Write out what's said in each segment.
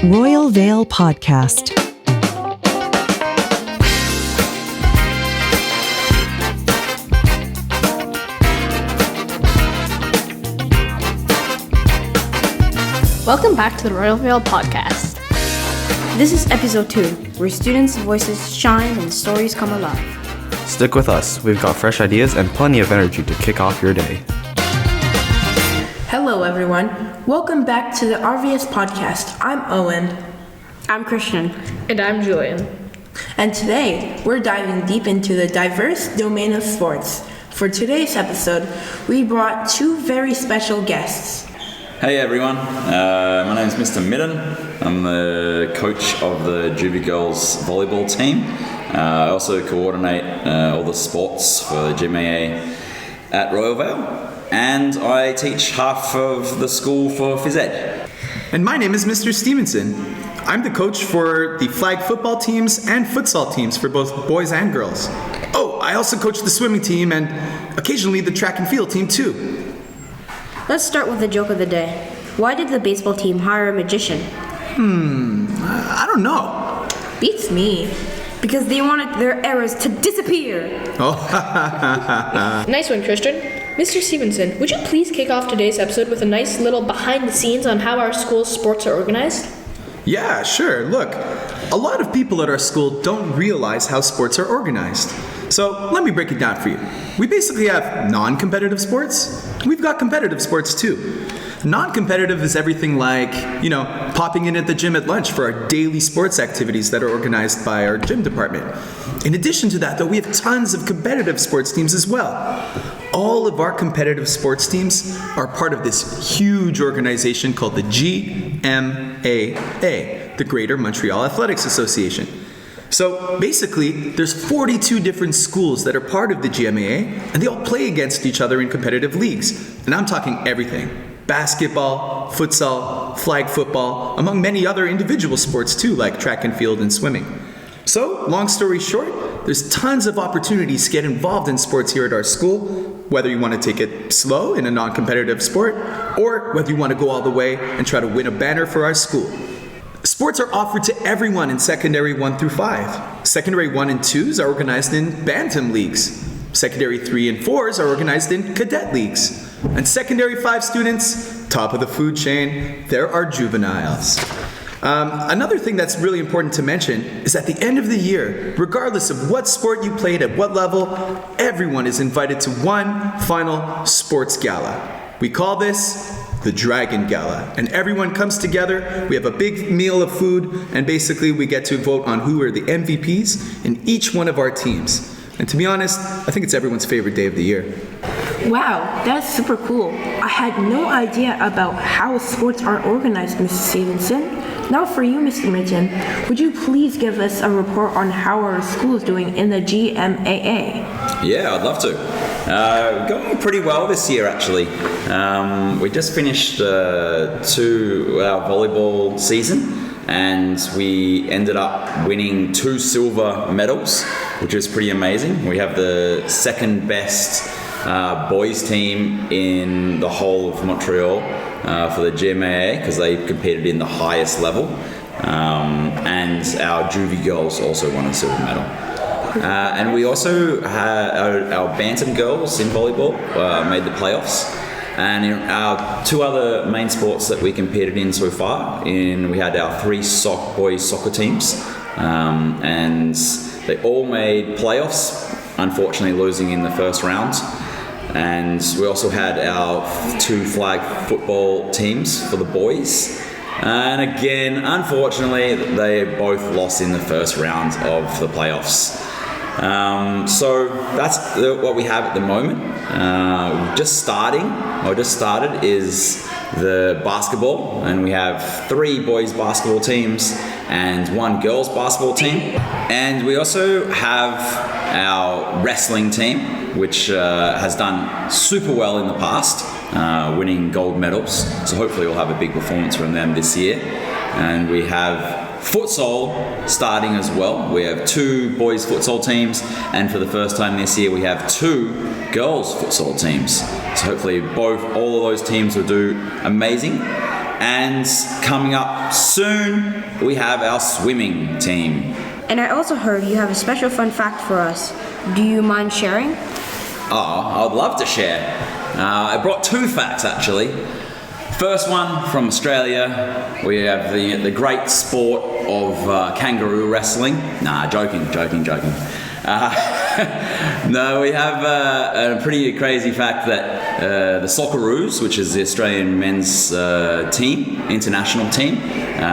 Royal Vale Podcast. Welcome back to the Royal Vale Podcast. This is episode 2, where students' voices shine and stories come alive. Stick with us. We've got fresh ideas and plenty of energy to kick off your day. Hello, everyone. Welcome back to the RVS Podcast. I'm Owen. I'm Christian. And I'm Julian. And today, we're diving deep into the diverse domain of sports. For today's episode, we brought 2 very special guests. Hey everyone, my name is Mr. Midden. I'm the coach of the Juvie Girls volleyball team. I also coordinate all the sports for the GMAA at Royal Vale, and I teach half of the school for phys ed. And my name is Mr. Stevenson. I'm the coach for the flag football teams and futsal teams for both boys and girls. Oh, I also coach the swimming team and occasionally the track and field team too. Let's start with the joke of the day. Why did the baseball team hire a magician? I don't know. Beats me. Because they wanted their errors to disappear. Oh, Nice one, Christian. Mr. Stevenson, would you please kick off today's episode with a nice little behind the scenes on how our school's sports are organized? yeah, sure. Look, a lot of people at our school don't realize how sports are organized. So let me break it down for you. We basically have non-competitive sports. We've got competitive sports too. Non-competitive is everything like, popping in at the gym at lunch for our daily sports activities that are organized by our gym department. In addition to that, though, we have tons of competitive sports teams as well. All of our competitive sports teams are part of this huge organization called the GMAA, the Greater Montreal Athletics Association. So basically, there's 42 different schools that are part of the GMAA, and they all play against each other in competitive leagues. And I'm talking everything. Basketball, futsal, flag football, among many other individual sports too, like track and field and swimming. So, long story short, there's tons of opportunities to get involved in sports here at our school, whether you want to take it slow in a non-competitive sport, or whether you want to go all the way and try to win a banner for our school. Sports are offered to everyone in secondary 1 through 5. Secondary 1 and 2s are organized in bantam leagues. Secondary 3 and 4s are organized in cadet leagues. And secondary 5 students, top of the food chain, there are juveniles. Another thing that's really important to mention is at the end of the year, regardless of what sport you played at what level, everyone is invited to one final sports gala. We call this the Dragon Gala, and everyone comes together. We have a big meal of food, and basically we get to vote on who are the MVPs in each one of our teams. And to be honest, I think it's everyone's favorite day of the year. Wow, that's super cool. I had no idea about how sports are organized, Mr. Stevenson. Now for you, Mr. Mitchell, would you please give us a report on how our school is doing in the GMAA? Yeah, I'd love to. Going pretty well this year, actually. We just finished our volleyball season, and we ended up winning 2 silver medals, which is pretty amazing. We have the second best boys team in the whole of Montreal for the GMAA, because they competed in the highest level, and our Juvie girls also won a silver medal. And we also had our bantam girls in volleyball made the playoffs. And in our 2 other main sports that we competed in so far, we had our 3 boys soccer teams, and they all made playoffs, unfortunately losing in the first round. And we also had our 2 flag football teams for the boys. And again, unfortunately, they both lost in the first round of the playoffs. So that's what we have at the moment. Just started is the basketball, and we have 3 boys basketball teams and 1 girls basketball team. And we also have our wrestling team, which has done super well in the past, winning gold medals. So hopefully we'll have a big performance from them this year. And we have futsal starting as well. We have 2 boys futsal teams, and for the first time this year we have 2 girls futsal teams. So hopefully all of those teams will do amazing. And coming up soon, we have our swimming team. And I also heard you have a special fun fact for us. Do you mind sharing? Oh, I would love to share. I brought 2 facts actually. First one from Australia, we have the great sport of kangaroo wrestling. Nah, joking. No, we have a pretty crazy fact that the Socceroos, which is the Australian men's team, international team,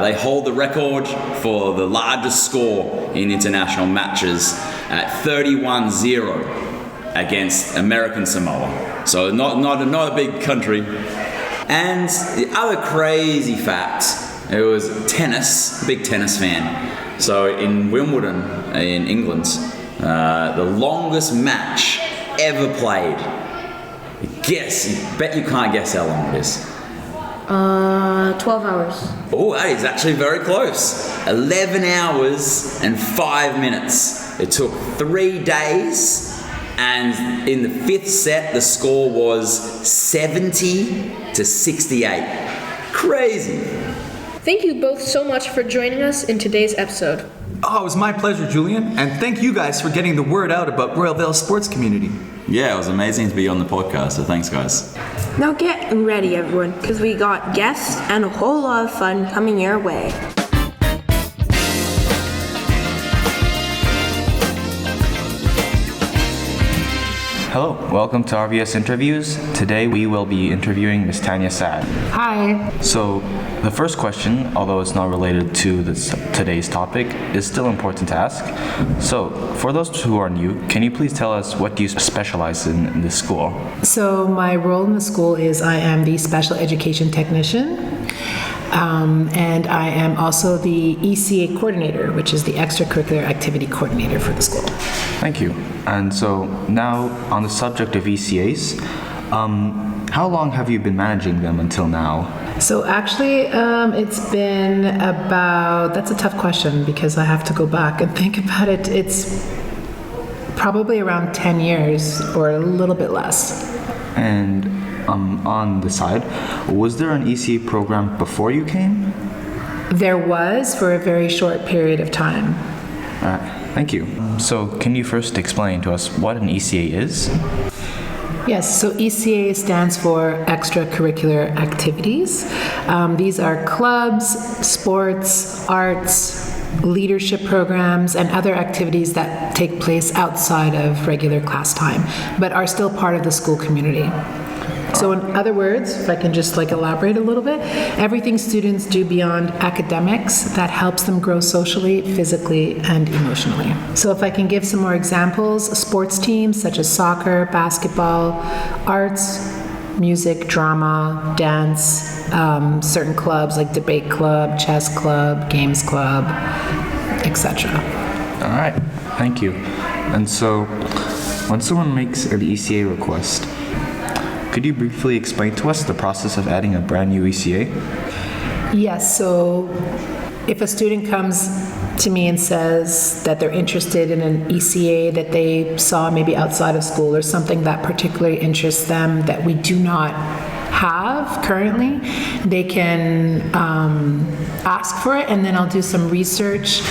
they hold the record for the largest score in international matches at 31-0 against American Samoa. So not a big country. And the other crazy fact, it was tennis, big tennis fan. So in Wimbledon, in England, the longest match ever played. Bet you can't guess how long it is. 12 hours. Oh, that is actually very close. 11 hours and 5 minutes. It took 3 days. And in the 5th set, the score was 70-68. Crazy. Thank you both so much for joining us in today's episode. Oh, it was my pleasure, Julian. And thank you guys for getting the word out about Royal Vale sports community. Yeah, it was amazing to be on the podcast, so thanks, guys. Now get ready, everyone, because we got guests and a whole lot of fun coming your way. Hello, welcome to RVS Interviews. Today we will be interviewing Ms. Tanya Sad. Hi. So, the first question, although it's not related to today's topic, is still important to ask. So, for those who are new, can you please tell us what do you specialize in this school? So my role in the school is I am the special education technician. And I am also the ECA coordinator, which is the extracurricular activity coordinator for the school. Thank you. And so now on the subject of ECAs, how long have you been managing them until now? So actually, it's been about, that's a tough question because I have to go back and think about it. It's probably around 10 years or a little bit less. And on the side, was there an ECA program before you came? There was for a very short period of time. All right, thank you. So can you first explain to us what an ECA is? Yes, so ECA stands for extracurricular activities. These are clubs, sports, arts, leadership programs, and other activities that take place outside of regular class time, but are still part of the school community. So in other words, if I can just elaborate a little bit, everything students do beyond academics that helps them grow socially, physically, and emotionally. So if I can give some more examples, sports teams such as soccer, basketball, arts, music, drama, dance, certain clubs like debate club, chess club, games club, etc. All right, thank you. And so when someone makes an ECA request, could you briefly explain to us the process of adding a brand new ECA? Yes, so if a student comes to me and says that they're interested in an ECA that they saw maybe outside of school or something that particularly interests them that we do not have currently, they can ask for it, and then I'll do some research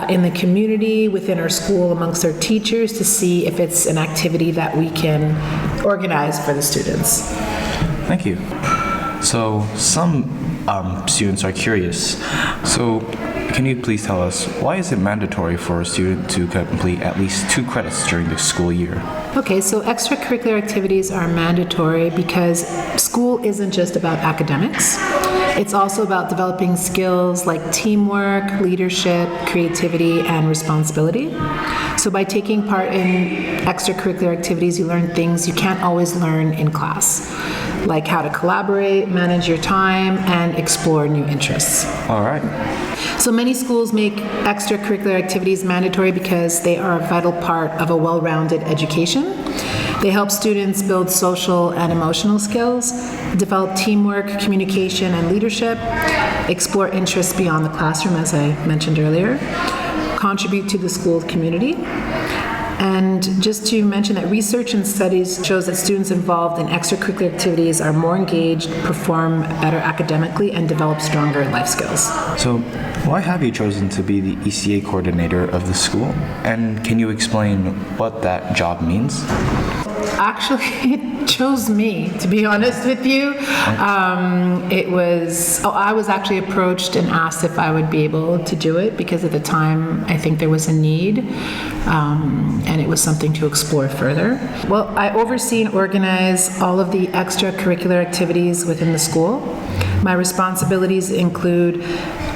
in the community, within our school, amongst our teachers to see if it's an activity that we can organize for the students. Thank you. So some students are curious. So can you please tell us, why is it mandatory for a student to complete at least 2 credits during the school year? Okay, so extracurricular activities are mandatory because school isn't just about academics. It's also about developing skills like teamwork, leadership, creativity, and responsibility. So by taking part in extracurricular activities, you learn things you can't always learn in class, like how to collaborate, manage your time, and explore new interests. All right. So many schools make extracurricular activities mandatory because they are a vital part of a well-rounded education. They help students build social and emotional skills, develop teamwork, communication, and leadership, explore interests beyond the classroom, as I mentioned earlier, contribute to the school community, And just to mention that research and studies shows that students involved in extracurricular activities are more engaged, perform better academically, and develop stronger life skills. So, why have you chosen to be the ECA coordinator of the school? And can you explain what that job means? Actually, it chose me, to be honest with you. I was actually approached and asked if I would be able to do it because at the time I think there was a need and it was something to explore further. Well, I oversee and organize all of the extracurricular activities within the school. My responsibilities include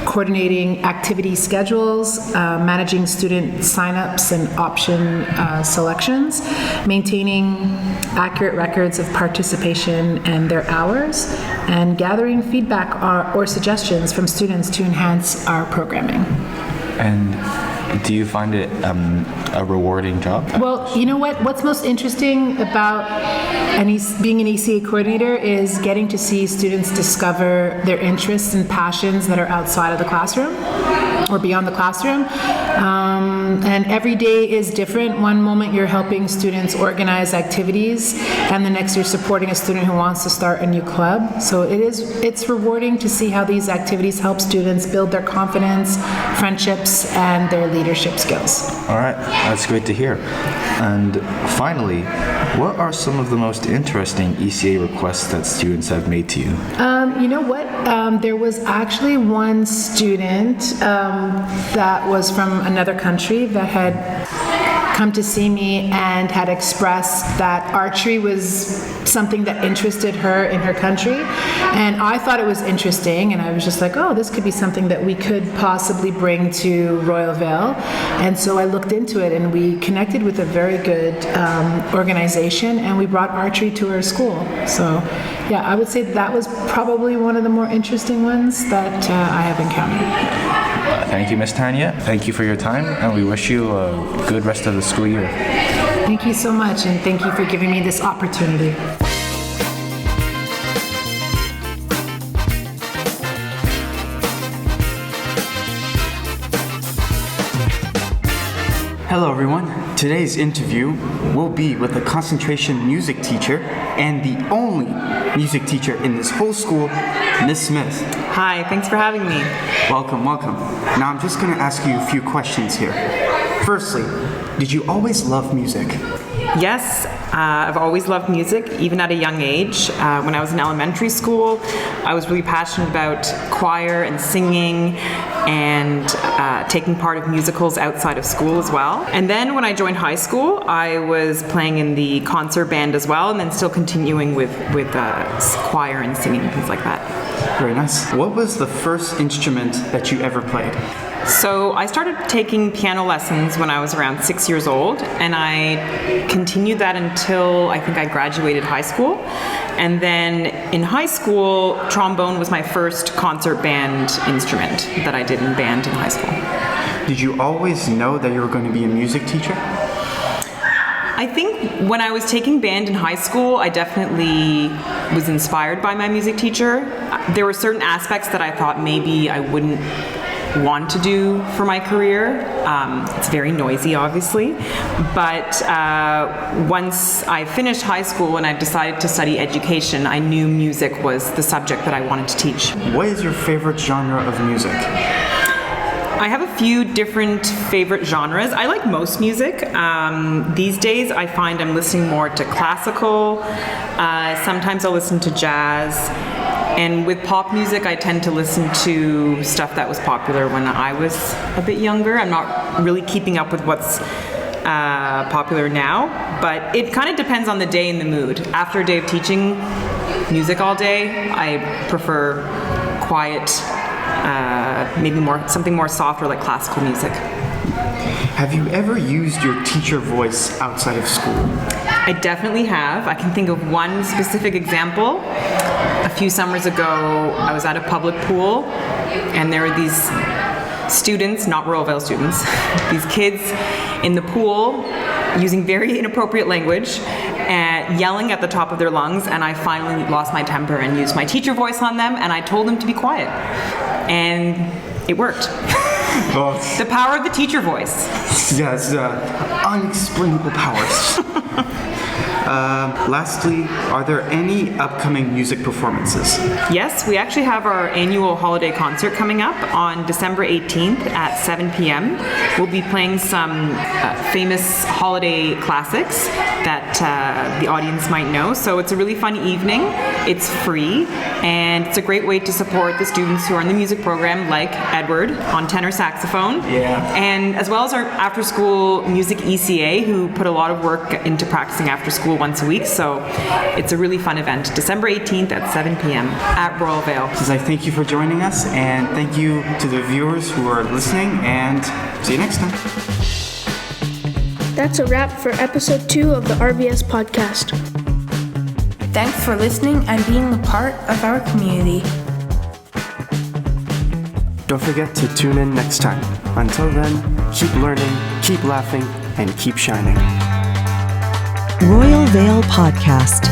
coordinating activity schedules, managing student signups and option selections, maintaining accurate records of participation and their hours, and gathering feedback or suggestions from students to enhance our programming. And do you find it a rewarding job? Well, you know what? What's most interesting about being an ECA coordinator is getting to see students discover their interests and passions that are outside of the classroom or beyond the classroom. And every day is different. One moment you're helping students organize activities, and the next you're supporting a student who wants to start a new club. So it's rewarding to see how these activities help students build their confidence, friendships, and their leadership skills. All right, that's great to hear. And finally, what are some of the most interesting ECA requests that students have made to you? You know what? There was actually one student that was from another country that had come to see me and had expressed that archery was something that interested her in her country. And I thought it was interesting, and I was just like, oh, this could be something that we could possibly bring to Royal Vale. And so I looked into it, and we connected with a very good organization, and we brought archery to our school. So yeah, I would say that was probably one of the more interesting ones that I have encountered. Thank you, Ms. Tanya. Thank you for your time, and we wish you a good rest of the school year. Thank you so much, and thank you for giving me this opportunity. Hello everyone. Today's interview will be with a concentration music teacher and the only music teacher in this whole school, Miss Smith. Hi, thanks for having me. Welcome, welcome. Now I'm just going to ask you a few questions here. Firstly, did you always love music? Yes, I've always loved music, even at a young age. When I was in elementary school, I was really passionate about choir and singing and taking part of musicals outside of school as well. And then when I joined high school, I was playing in the concert band as well, and then still continuing with choir and singing and things like that. Very nice. What was the first instrument that you ever played? So I started taking piano lessons when I was around 6 years old, and I continued that until I think I graduated high school. And then in high school, trombone was my first concert band instrument that I did in band in high school. Did you always know that you were going to be a music teacher? I think when I was taking band in high school, I definitely was inspired by my music teacher. There were certain aspects that I thought maybe I wouldn't want to do for my career. It's very noisy, obviously, but once I finished high school and I decided to study education, I knew music was the subject that I wanted to teach. What is your favorite genre of music? I have a few different favorite genres. I like most music. These days I find I'm listening more to classical. Sometimes I'll listen to jazz. And with pop music, I tend to listen to stuff that was popular when I was a bit younger. I'm not really keeping up with what's popular now, but it kind of depends on the day and the mood. After a day of teaching music all day, I prefer quiet, maybe something more softer like classical music. Have you ever used your teacher voice outside of school? I definitely have. I can think of one specific example. A few summers ago, I was at a public pool, and there were these students, not Royal Vale students, these kids in the pool using very inappropriate language and yelling at the top of their lungs, and I finally lost my temper and used my teacher voice on them, and I told them to be quiet. And it worked. Well, The power of the teacher voice. yes, unexplainable powers. Lastly, are there any upcoming music performances? Yes, we actually have our annual holiday concert coming up on December 18th at 7 p.m. We'll be playing some famous holiday classics that the audience might know. So it's a really fun evening. It's free, and it's a great way to support the students who are in the music program, like Edward on tenor saxophone. Yeah. And as well as our after-school music ECA, who put a lot of work into practicing after school once a week. So it's a really fun event. December 18th at 7 p.m. at Royal Vale. I thank you for joining us, and thank you to the viewers who are listening, and see you next time. That's a wrap for episode 2 of the RVS podcast. Thanks for listening and being a part of our community. Don't forget to tune in next time. Until then, keep learning, keep laughing, and keep shining. Royal Vale Podcast.